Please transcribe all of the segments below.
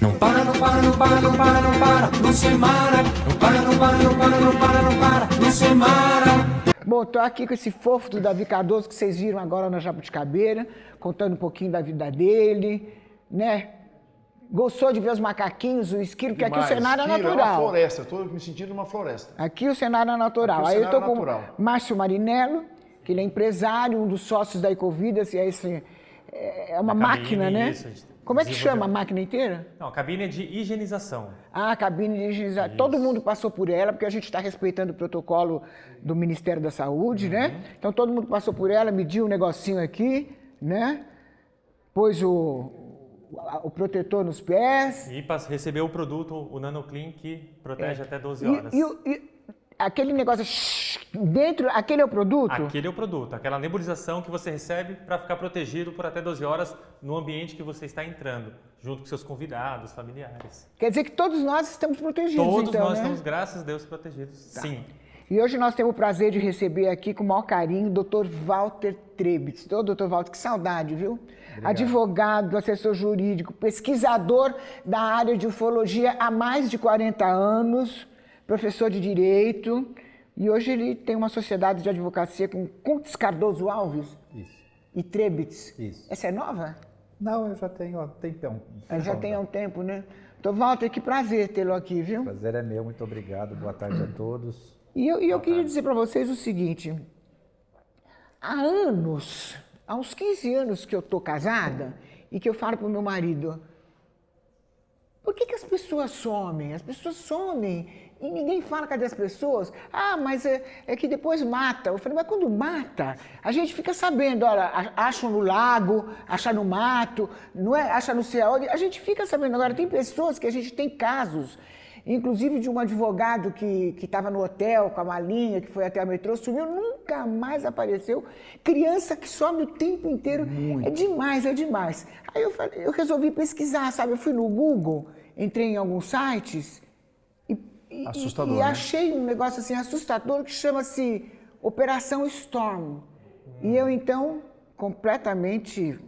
Não para, não para, não para, não para, não para, no Semara. Não para, não para, não para, não para, não para, no Semara. Bom, tô aqui com esse fofo do Davi Cardoso que vocês viram agora na Jabuticabeira, contando um pouquinho da vida dele, né? Gostou de ver os macaquinhos, o esquilo, porque aqui o cenário é natural. É uma floresta, eu tô me sentindo numa floresta. Aqui o cenário é natural. Aí eu tô com o Márcio Marinello, que ele é empresário, um dos sócios da Ecovidas, e é uma máquina, né? Isso, como é que chama a máquina inteira? Não, a cabine é de higienização. Ah, a cabine de higienização. Isso. Todo mundo passou por ela, porque a gente está respeitando o protocolo do Ministério da Saúde, né? Então todo mundo passou por ela, mediu um negocinho aqui, né? Pôs o protetor nos pés. E para receber o produto, o NanoClean, que protege até 12 horas. Aquele negócio dentro, aquele é o produto? Aquele é o produto, aquela nebulização que você recebe para ficar protegido por até 12 horas no ambiente que você está entrando, junto com seus convidados, familiares. Quer dizer que todos nós estamos protegidos, Todos então, nós né? estamos, graças a Deus, protegidos, tá. Sim. E hoje nós temos o prazer de receber aqui com o maior carinho o Dr. Walter Trebitz. Ô, Dr. Walter, que saudade, viu? Obrigado. Advogado, assessor jurídico, pesquisador da área de ufologia há mais de 40 anos, professor de Direito, e hoje ele tem uma sociedade de advocacia com Kuntz Cardoso Alves. Isso. E Trebitz. Isso. Essa é nova? Não, eu já tenho há tempão. Já tem há um tempo, né? Então, Walter, que prazer tê-lo aqui, viu? O prazer é meu, muito obrigado. Boa tarde a todos. E eu queria dizer para vocês o seguinte, há uns 15 anos que eu estou casada e que eu falo para o meu marido, por que as pessoas somem? As pessoas somem e ninguém fala cadê as pessoas. Ah, mas é que depois mata. Eu falei, mas quando mata, a gente fica sabendo, olha, acham no lago, acham no mato, não é? Acha não sei aonde, a gente fica sabendo. Agora, tem pessoas que a gente tem casos, inclusive de um advogado que estava no hotel com a malinha, que foi até o metrô, sumiu, nunca mais apareceu. Criança que some o tempo inteiro. Muito. É demais, é demais. Aí eu resolvi pesquisar, sabe? Eu fui no Google, entrei em alguns sites assustador, e achei um negócio assim assustador que chama-se Operação Storm. E eu, então, completamente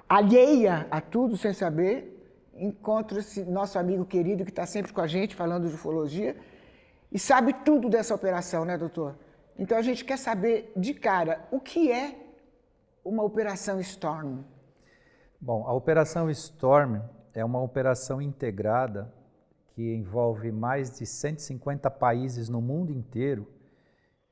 alheia a tudo, sem saber, encontro esse nosso amigo querido que está sempre com a gente, falando de ufologia, e sabe tudo dessa operação, né, doutor? Então a gente quer saber de cara, o que é uma Operação Storm? Bom, a Operação Storm é uma operação integrada que envolve mais de 150 países no mundo inteiro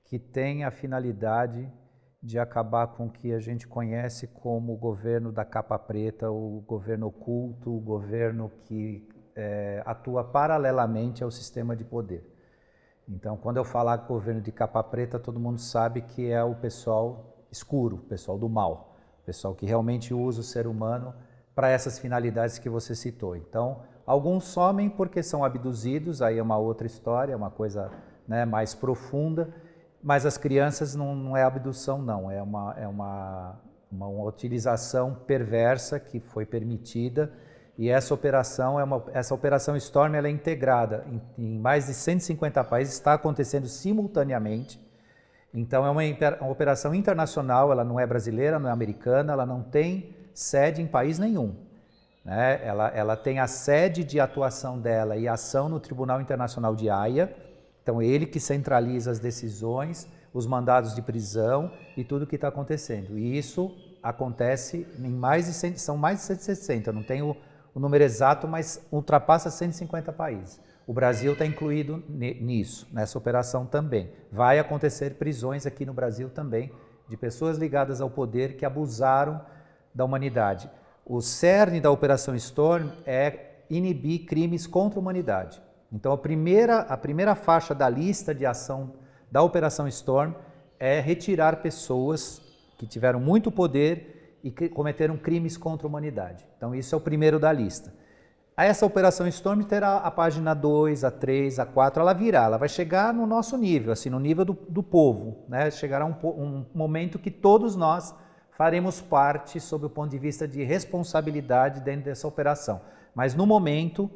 que tem a finalidade de acabar com o que a gente conhece como o governo da capa preta, o governo oculto, o governo que atua paralelamente ao sistema de poder. Então, quando eu falar governo de capa preta, todo mundo sabe que é o pessoal escuro, o pessoal do mal, o pessoal que realmente usa o ser humano para essas finalidades que você citou. Então, alguns somem porque são abduzidos, aí é uma outra história, é uma coisa, né, mais profunda. Mas as crianças não é abdução, não. É uma utilização perversa que foi permitida. E essa operação Storm, ela é integrada em mais de 150 países, está acontecendo simultaneamente. Então é uma operação internacional, ela não é brasileira, não é americana, ela não tem sede em país nenhum, né? Ela tem a sede de atuação dela e ação no Tribunal Internacional de Haia. Então, ele que centraliza as decisões, os mandados de prisão e tudo o que está acontecendo. E isso acontece em são mais de 160, não tenho o número exato, mas ultrapassa 150 países. O Brasil está incluído nisso, nessa operação também. Vai acontecer prisões aqui no Brasil também, de pessoas ligadas ao poder que abusaram da humanidade. O cerne da Operação Storm é inibir crimes contra a humanidade. Então, a primeira faixa da lista de ação da Operação Storm é retirar pessoas que tiveram muito poder e que cometeram crimes contra a humanidade. Então, isso é o primeiro da lista. Essa Operação Storm terá a página 2, a 3, a 4, ela vai chegar no nosso nível, assim, no nível do povo, né? Chegará um momento que todos nós faremos parte sob o ponto de vista de responsabilidade dentro dessa operação. Mas, no momento,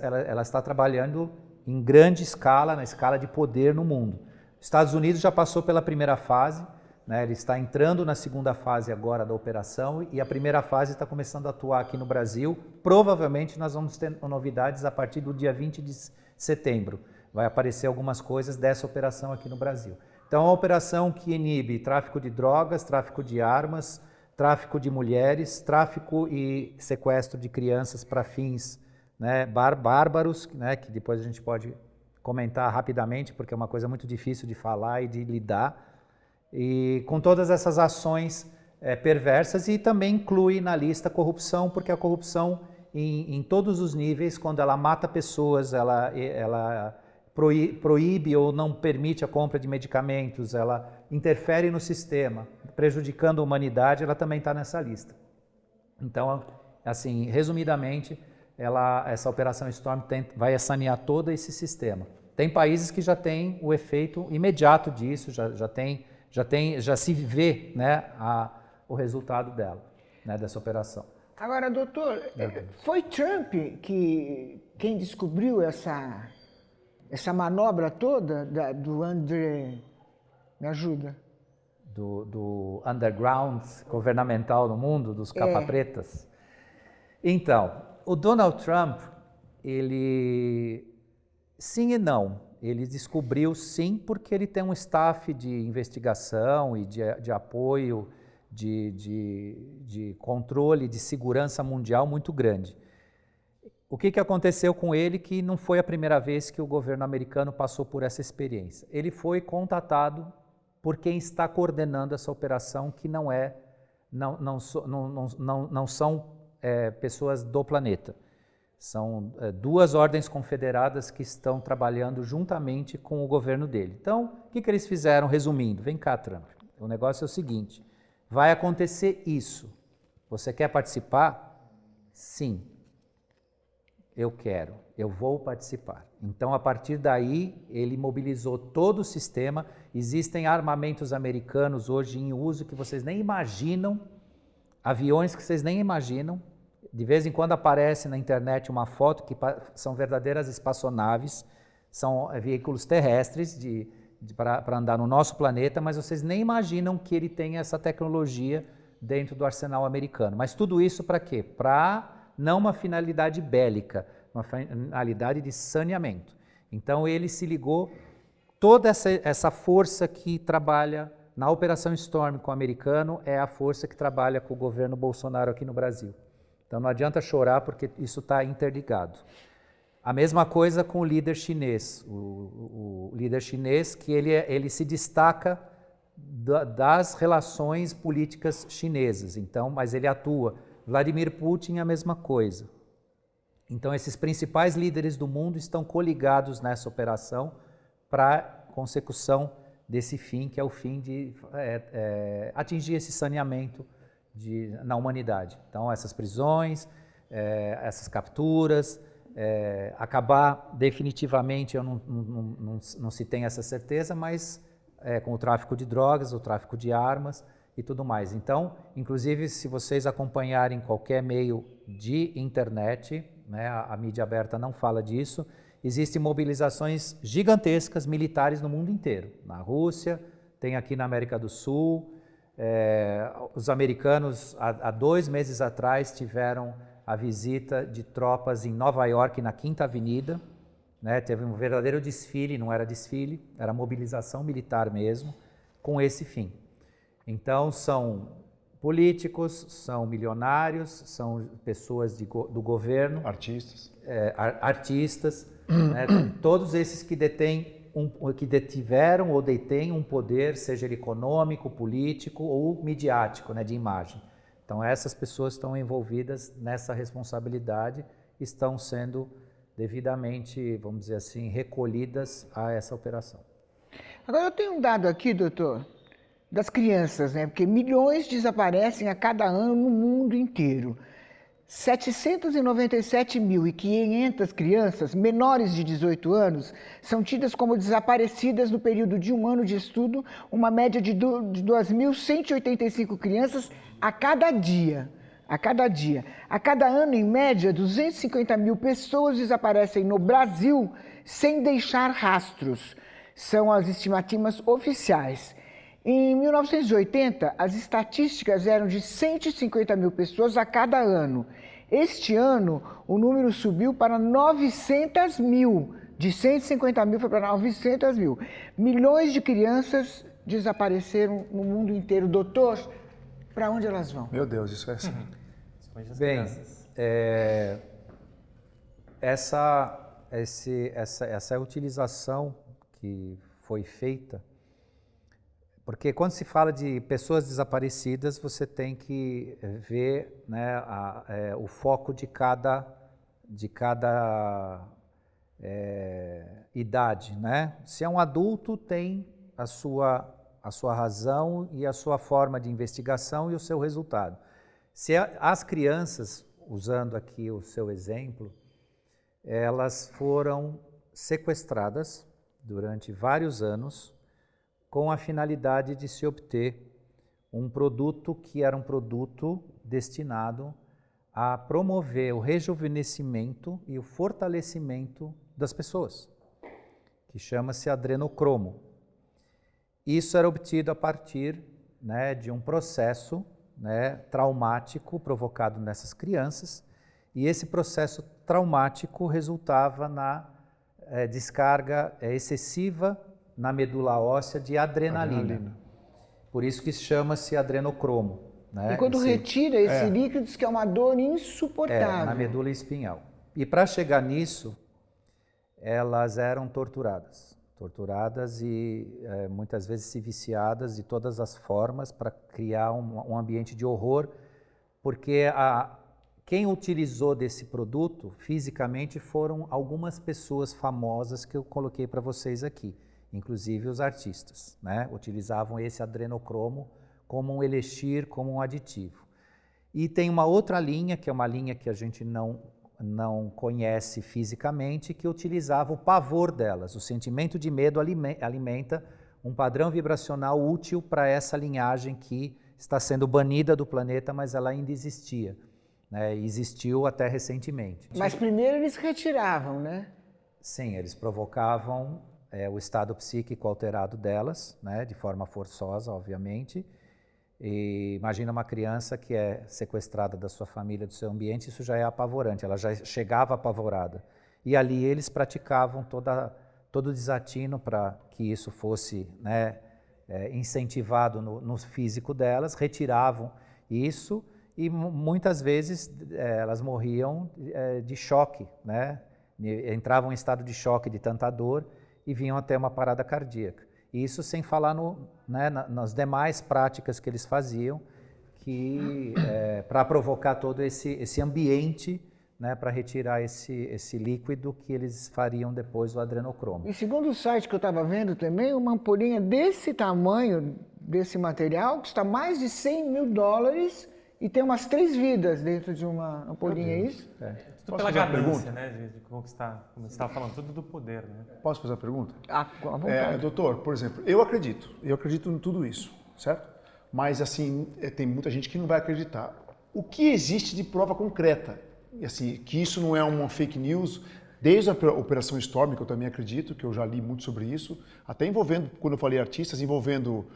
ela está trabalhando em grande escala, na escala de poder no mundo. Estados Unidos já passou pela primeira fase, né? Ele está entrando na segunda fase agora da operação e a primeira fase está começando a atuar aqui no Brasil. Provavelmente nós vamos ter novidades a partir do dia 20 de setembro. Vai aparecer algumas coisas dessa operação aqui no Brasil. Então, é uma operação que inibe tráfico de drogas, tráfico de armas, tráfico de mulheres, tráfico e sequestro de crianças para fins, né, bárbaros, né, que depois a gente pode comentar rapidamente, porque é uma coisa muito difícil de falar e de lidar. E com todas essas ações perversas, e também inclui na lista corrupção, porque a corrupção em todos os níveis, quando ela mata pessoas, ela proíbe ou não permite a compra de medicamentos, ela interfere no sistema, prejudicando a humanidade, ela também está nessa lista. Então, assim, resumidamente, essa Operação Storm vai sanear todo esse sistema. Tem países que já têm o efeito imediato disso, já se vê, né, o resultado dela, né, dessa operação. Agora, doutor, foi Trump quem descobriu essa manobra toda do André, me ajuda? Do underground governamental no mundo, dos capa-pretas? Então, o Donald Trump, ele sim e não. Ele descobriu sim porque ele tem um staff de investigação e de apoio, de controle, de segurança mundial muito grande. O que aconteceu com ele que não foi a primeira vez que o governo americano passou por essa experiência? Ele foi contatado por quem está coordenando essa operação, que não são pessoas do planeta. São duas ordens confederadas que estão trabalhando juntamente com o governo dele. Então, o que eles fizeram? Resumindo, vem cá, Trump, o negócio é o seguinte, vai acontecer isso. Você quer participar? Sim. Eu quero, eu vou participar. Então, a partir daí, ele mobilizou todo o sistema. Existem armamentos americanos hoje em uso que vocês nem imaginam, aviões que vocês nem imaginam. De vez em quando aparece na internet uma foto que são verdadeiras espaçonaves, são veículos terrestres para andar no nosso planeta, mas vocês nem imaginam que ele tem essa tecnologia dentro do arsenal americano. Mas tudo isso para quê? Para não uma finalidade bélica, uma finalidade de saneamento. Então ele se ligou, toda essa força que trabalha na Operação Storm com o americano é a força que trabalha com o governo Bolsonaro aqui no Brasil. Então não adianta chorar porque isso está interligado. A mesma coisa com o líder chinês. O líder chinês que ele se destaca das relações políticas chinesas, então, mas ele atua. Vladimir Putin, a mesma coisa. Então, esses principais líderes do mundo estão coligados nessa operação para a consecução desse fim, que é o fim de atingir esse saneamento na humanidade. Então, essas prisões, essas capturas, acabar definitivamente, eu não se tem essa certeza, mas com o tráfico de drogas, o tráfico de armas, e tudo mais. Então, inclusive, se vocês acompanharem qualquer meio de internet, né, a mídia aberta não fala disso, existem mobilizações gigantescas militares no mundo inteiro. Na Rússia, tem aqui na América do Sul, os americanos, há 2 meses atrás, tiveram a visita de tropas em Nova York, na Quinta Avenida, né, teve um verdadeiro desfile, não era desfile, era mobilização militar mesmo, com esse fim. Então, são políticos, são milionários, são pessoas do governo. Artistas. Artistas, né? Todos esses que detiveram ou detêm um poder, seja ele econômico, político ou midiático, né, de imagem. Então, essas pessoas estão envolvidas nessa responsabilidade, estão sendo devidamente, vamos dizer assim, recolhidas a essa operação. Agora, eu tenho um dado aqui, doutor, das crianças, né? Porque milhões desaparecem a cada ano no mundo inteiro. 797.500 crianças menores de 18 anos são tidas como desaparecidas no período de 1 ano de estudo, uma média de 2.185 crianças a cada dia. A cada dia. A cada ano, em média, 250.000 pessoas desaparecem no Brasil sem deixar rastros. São as estimativas oficiais. Em 1980, as estatísticas eram de 150 mil pessoas a cada ano. Este ano, o número subiu para 900 mil. De 150 mil foi para 900 mil. Milhões de crianças desapareceram no mundo inteiro. Doutor, para onde elas vão? Meu Deus, isso é assim. Bem, essa utilização que foi feita, porque quando se fala de pessoas desaparecidas, você tem que ver, né, o foco de cada idade, né? Se é um adulto, tem a sua razão e a sua forma de investigação e o seu resultado. Se as crianças, usando aqui o seu exemplo, elas foram sequestradas durante vários anos com a finalidade de se obter um produto que era um produto destinado a promover o rejuvenescimento e o fortalecimento das pessoas, que chama-se adrenocromo. Isso era obtido a partir, né, de um processo, né, traumático provocado nessas crianças, e esse processo traumático resultava na descarga excessiva na medula óssea de adrenalina. Por isso que chama-se adrenocromo. Né? E quando retira esse líquido, diz que é uma dor insuportável. Na medula espinhal. E para chegar nisso, elas eram torturadas e muitas vezes se viciadas de todas as formas para criar um ambiente de horror, porque quem utilizou desse produto fisicamente foram algumas pessoas famosas que eu coloquei para vocês aqui, inclusive os artistas, né? Utilizavam esse adrenocromo como um elixir, como um aditivo. E tem uma outra linha, que é uma linha que a gente não conhece fisicamente, que utilizava o pavor delas. O sentimento de medo alimenta um padrão vibracional útil para essa linhagem que está sendo banida do planeta, mas ela ainda existia, né? Existiu até recentemente. Mas primeiro eles retiravam, né? Sim, eles provocavam o estado psíquico alterado delas, né? De forma forçosa, obviamente. E imagina uma criança que é sequestrada da sua família, do seu ambiente, isso já é apavorante, ela já chegava apavorada. E ali eles praticavam todo o desatino para que isso fosse, né, incentivado no físico delas, retiravam isso e muitas vezes elas morriam de choque, né? Entravam em estado de choque de tanta dor e vinham até uma parada cardíaca. Isso sem falar nas demais práticas que eles faziam, para provocar todo esse ambiente, né, para retirar esse líquido que eles fariam depois, o adrenocromo. E segundo o site que eu estava vendo também, uma ampolinha desse tamanho, desse material, custa mais de $100 mil e tem umas 3 vidas dentro de uma ampolinha, é isso? Tudo pela ganância, né, de conquistar, como você estava falando, tudo do poder, né? Posso fazer uma pergunta? Com a vontade. Doutor, por exemplo, eu acredito em tudo isso, certo? Mas assim, tem muita gente que não vai acreditar. O que existe de prova concreta? Assim, que isso não é uma fake news, desde a Operação Storm, que eu também acredito, que eu já li muito sobre isso, até envolvendo, quando eu falei artistas, envolvendo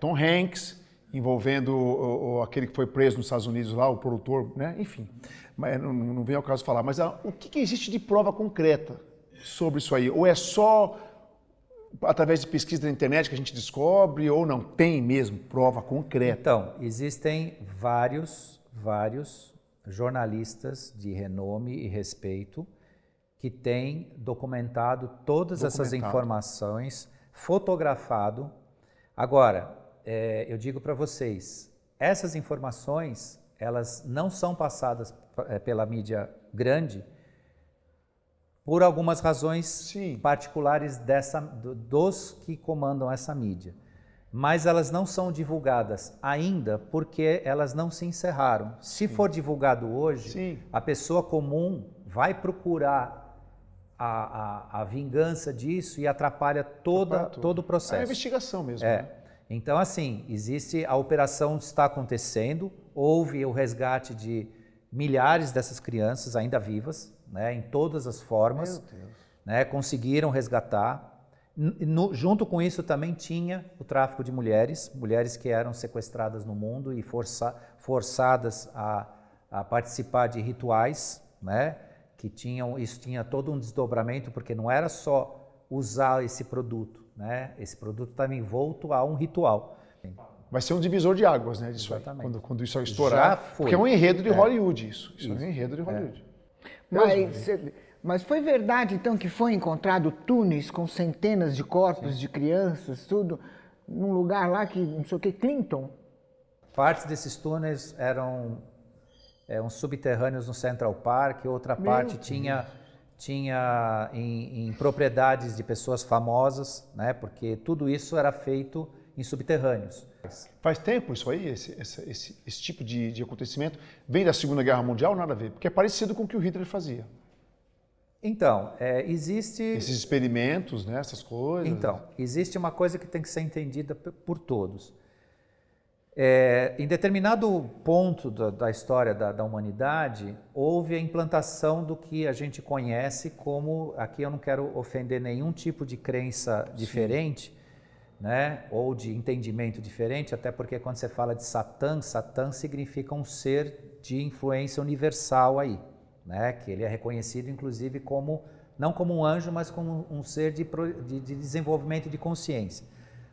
Tom Hanks, envolvendo aquele que foi preso nos Estados Unidos lá, o produtor, né? Enfim, mas não vem ao caso falar. Mas o que existe de prova concreta sobre isso aí? Ou é só através de pesquisa na internet que a gente descobre, ou não? Tem mesmo prova concreta? Então, existem vários jornalistas de renome e respeito que têm documentado todas essas informações, fotografado. Agora, eu digo para vocês, essas informações, elas não são passadas pela mídia grande por algumas razões particulares dos que comandam essa mídia. Mas elas não são divulgadas ainda porque elas não se encerraram. Se for divulgado hoje, a pessoa comum vai procurar a vingança disso e atrapalha todo o processo. É a investigação mesmo. Né? Então, assim, a operação está acontecendo, houve o resgate de milhares dessas crianças ainda vivas, né, em todas as formas, né, conseguiram resgatar. Junto com isso também tinha o tráfico de mulheres, mulheres que eram sequestradas no mundo e forçadas a participar de rituais, né? Isso tinha todo um desdobramento, porque não era só usar esse produto, né? Esse produto estava envolto a um ritual. Vai ser um divisor de águas, né? Disso aí, Exatamente. quando isso estourar. Já foi. Porque é um enredo de Hollywood isso. Isso é um enredo de Hollywood. Mas foi verdade, então, que foi encontrado túneis com centenas de corpos de crianças, tudo, num lugar lá que, não sei o que, Clinton? Partes desses túneis eram subterrâneos no Central Park, outra parte tinha em propriedades de pessoas famosas, né? Porque tudo isso era feito em subterrâneos. Faz tempo isso aí, esse tipo de acontecimento? Vem da Segunda Guerra Mundial? Nada a ver, porque é parecido com o que o Hitler fazia. Então, existe... Esses experimentos, né, essas coisas. Então, existe uma coisa que tem que ser entendida por todos. Em determinado ponto da história da humanidade, houve a implantação do que a gente conhece como, aqui eu não quero ofender nenhum tipo de crença diferente, né, ou de entendimento diferente, até porque quando você fala de Satã, Satã significa um ser de influência universal aí, né, que ele é reconhecido inclusive como, não como um anjo, mas como um ser de desenvolvimento de consciência.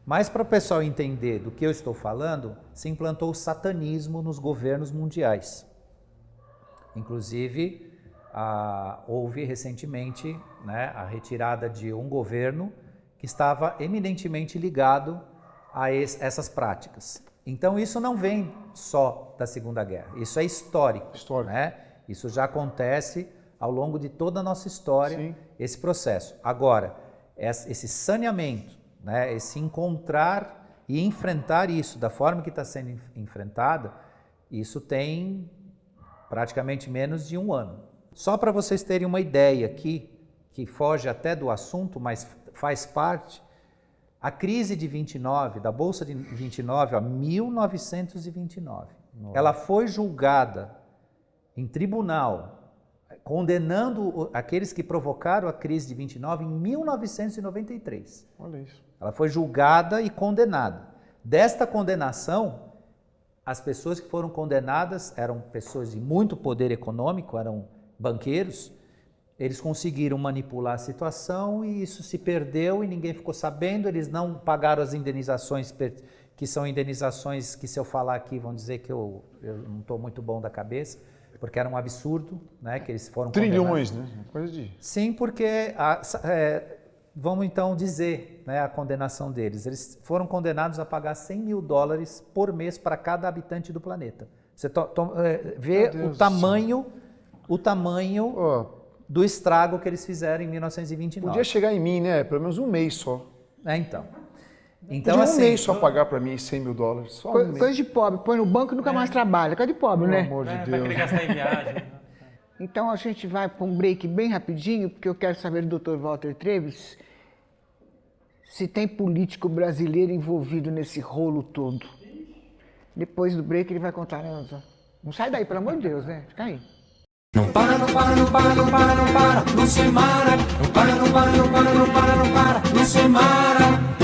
Mas para o pessoal entender do que eu estou falando, se implantou o satanismo nos governos mundiais. Inclusive, houve recentemente, né, a retirada de um governo que estava eminentemente ligado a essas práticas. Então, isso não vem só da Segunda Guerra, isso é histórico. Né? Isso já acontece ao longo de toda a nossa história, sim, esse processo. Agora, esse saneamento, né, esse encontrar e enfrentar isso da forma que está sendo enfrentada, isso tem praticamente menos de um ano. Só para vocês terem uma ideia aqui, que foge até do assunto, mas faz parte, a crise de 29, da Bolsa de 29 a 1929, ela foi julgada em tribunal, condenando aqueles que provocaram a crise de 29 em 1993. Olha isso. Ela foi julgada e condenada. Desta condenação, as pessoas que foram condenadas eram pessoas de muito poder econômico, eram banqueiros. Eles conseguiram manipular a situação e isso se perdeu e ninguém ficou sabendo. Eles não pagaram as indenizações, que são indenizações que, se eu falar aqui, vão dizer que eu não estou muito bom da cabeça, porque era um absurdo, né, que eles foram trilhões, condenados. Né? Coisa de... Sim, porque vamos então dizer, né, a condenação deles. Eles foram condenados a pagar $100 mil por mês para cada habitante do planeta. Você vê o tamanho do estrago que eles fizeram em 1929. Podia chegar em mim, né? Pelo menos um mês só. Então Podia assim, um mês só pagar para mim $100 mil. Só um mês. Coisa de pobre, põe no banco e nunca mais trabalha. Coisa de pobre, né? Pelo amor de Vai Deus. querer gastar em viagem. Então a gente vai para um break bem rapidinho, porque eu quero saber do Dr. Walter Treves se tem político brasileiro envolvido nesse rolo todo. Depois do break ele vai contar, né? Não sai daí, pelo amor de Deus, né? Fica aí. Não para, não para, não para, não para, não para, Lucemara. Não para, não para, não para, não para, não para, Lucemara.